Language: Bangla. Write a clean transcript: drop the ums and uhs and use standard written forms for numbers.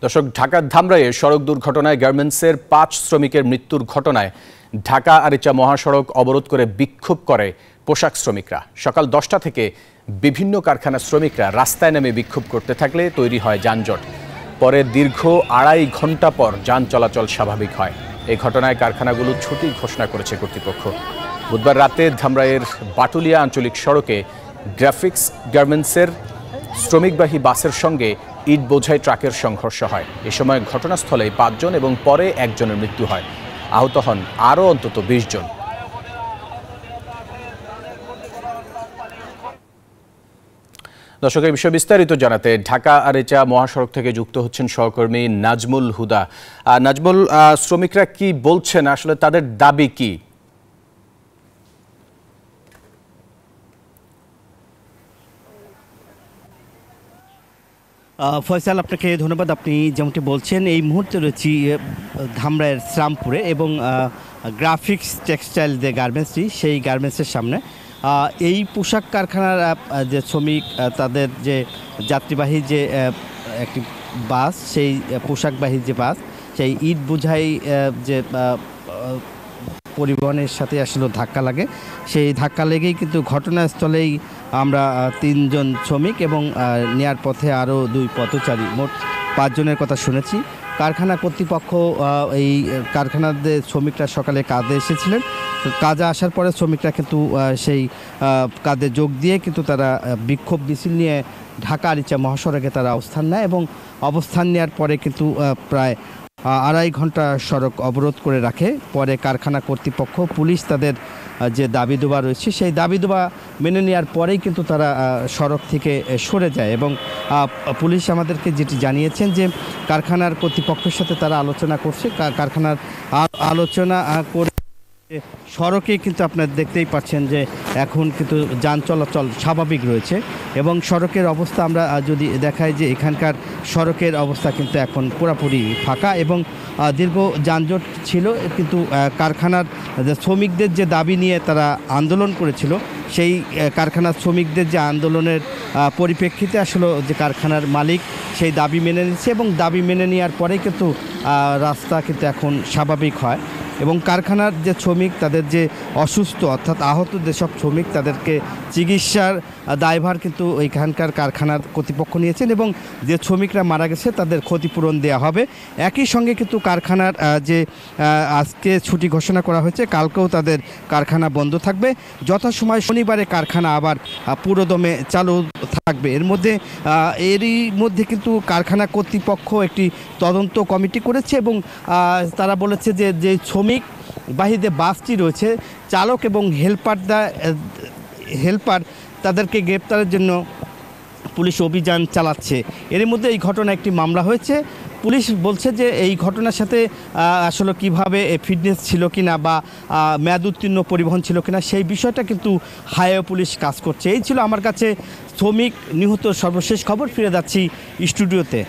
দর্শক, ঢাকার ধামরাইয়ে সড়ক দুর্ঘটনায় গার্মেন্টসের ৫ শ্রমিকের মৃত্যুর ঘটনায় ঢাকা আরিচা মহাসড়ক অবরোধ করে বিক্ষোভ করে পোশাক শ্রমিকরা। সকাল ১০টা থেকে বিভিন্ন কারখানার শ্রমিকরা রাস্তায় নেমে বিক্ষোভ করতে থাকলে তৈরি হয় যানজট। পরে দীর্ঘ ২.৫ ঘন্টা পর যান চলাচল স্বাভাবিক হয়। এই ঘটনায় কারখানাগুলো ছুটি ঘোষণা করেছে কর্তৃপক্ষ। বুধবার রাতে ধামরাইয়ের বাটুলিয়া আঞ্চলিক সড়কে গ্রাফিক্স গার্মেন্টসের শ্রমিকবাহী বাসের সঙ্গে ইট বোঝাই ট্রাকের সংঘর্ষ হয়। এ সময় ঘটনাস্থলে ৫ জন এবং পরে একজনের মৃত্যু হয়। আহত হন আরও অন্তত ২০ জন। দর্শক, এই বিষয়ে বিস্তারিত জানাতে ঢাকা আরিচা মহাসড়ক থেকে যুক্ত হচ্ছেন সহকর্মী নাজমুল হুদা। নাজমুল, শ্রমিকরা কি বলছেন, আসলে তাদের দাবি কি? ফয়সাল, আপনাকে ধন্যবাদ। আপনি যেমনটি বলছেন, এই মুহূর্তে রয়েছি ধামরাইয়ের শ্রামপুরে এবং গ্রাফিক্স টেক্সটাইল যে গার্মেন্টসটি, সেই গার্মেন্টসের সামনে এই পোশাক কারখানার যে শ্রমিক, তাদের যে যাত্রীবাহী যে একটি বাস, সেই পোশাকবাহী যে বাস, সেই ইট বোঝাই যে পরিবহনের সাথে আসলে ধাক্কা লাগে। সেই ধাক্কা লেগেই কিন্তু ঘটনাস্থলেই আমরা ৩ জন শ্রমিক এবং নেয়ার পথে আরও ২ পথচারী, মোট ৫ জনের কথা শুনেছি। কারখানা কর্তৃপক্ষ এই কারখানাদের শ্রমিকরা সকালে কাজে এসেছিলেন। কাজে আসার পরে শ্রমিকরা কিন্তু সেই কাজে যোগ দিয়ে কিন্তু তারা বিক্ষোভ মিছিল নিয়ে ঢাকা আরিচা মহাসড়কে তারা অবস্থান নেয় এবং অবস্থান নেওয়ার পরে কিন্তু প্রায় ২.৫ ঘন্টা সড়ক অবরোধ করে রাখে। পরে কারখানা কর্তৃপক্ষ, পুলিশ তাদের যে দাবি দেওয়া রয়েছে সেই দাবি দেওয়া মেনে নেওয়ার পরেই কিন্তু তারা সড়ক থেকে সরে যায় এবং পুলিশ আমাদেরকে যেটি জানিয়েছেন যে কারখানার কর্তৃপক্ষের সাথে তারা আলোচনা করছে। কারখানার আলোচনা করে সড়কে কিন্তু আপনারা দেখতেই পাচ্ছেন যে এখন কিন্তু যান চলাচল স্বাভাবিক রয়েছে এবং সড়কের অবস্থা আমরা যদি দেখাই যে এখানকার সড়কের অবস্থা কিন্তু এখন পুরোপুরি ফাঁকা এবং দীর্ঘ যানজট ছিল। কিন্তু কারখানার শ্রমিকদের যে দাবি নিয়ে তারা আন্দোলন করেছিল, সেই কারখানার শ্রমিকদের যে আন্দোলনের পরিপ্রেক্ষিতে আসলে যে কারখানার মালিক সেই দাবি মেনে নিচ্ছে এবং দাবি মেনে নেওয়ার পরেই কিন্তু রাস্তা কিন্তু এখন স্বাভাবিক হয় এবং কারখানার যে শ্রমিক, তাদের যে অসুস্থ অর্থাৎ আহত যেসব শ্রমিক, তাদেরকে চিকিৎসার দায়ভার কিন্তু এখানকার কারখানার কর্তৃপক্ষ নিয়েছেন এবং যে শ্রমিকরা মারা গেছে তাদের ক্ষতিপূরণ দেওয়া হবে। একই সঙ্গে কিন্তু কারখানার যে আজকে ছুটি ঘোষণা করা হয়েছে, কালকেও তাদের কারখানা বন্ধ থাকবে। যথাসময় শনিবারে কারখানা আবার পুরোদমে চালু থাকবে। এরই মধ্যে কিন্তু কারখানা কর্তৃপক্ষ একটি তদন্ত কমিটি করেছে এবং তারা বলেছে যে শ্রমিক বাহীদের বাসটি রয়েছে, চালক এবং হেল্পার তাদেরকে গ্রেপ্তারের জন্য পুলিশ অভিযান চালাচ্ছে। এর মধ্যে এই ঘটনা একটি মামলা হয়েছে। পুলিশ বলছে যে এই ঘটনার সাথে আসলে কিভাবে ফিটনেস ছিল কিনা বা মেয়াদ উত্তীর্ণ পরিবহন ছিল কিনা, সেই বিষয়টা কিন্তু হাইওয়ে পুলিশ কাজ করছে। এই ছিল আমার কাছে শ্রমিক নিহত সর্বশেষ খবর। ফিরে যাচ্ছি স্টুডিওতে।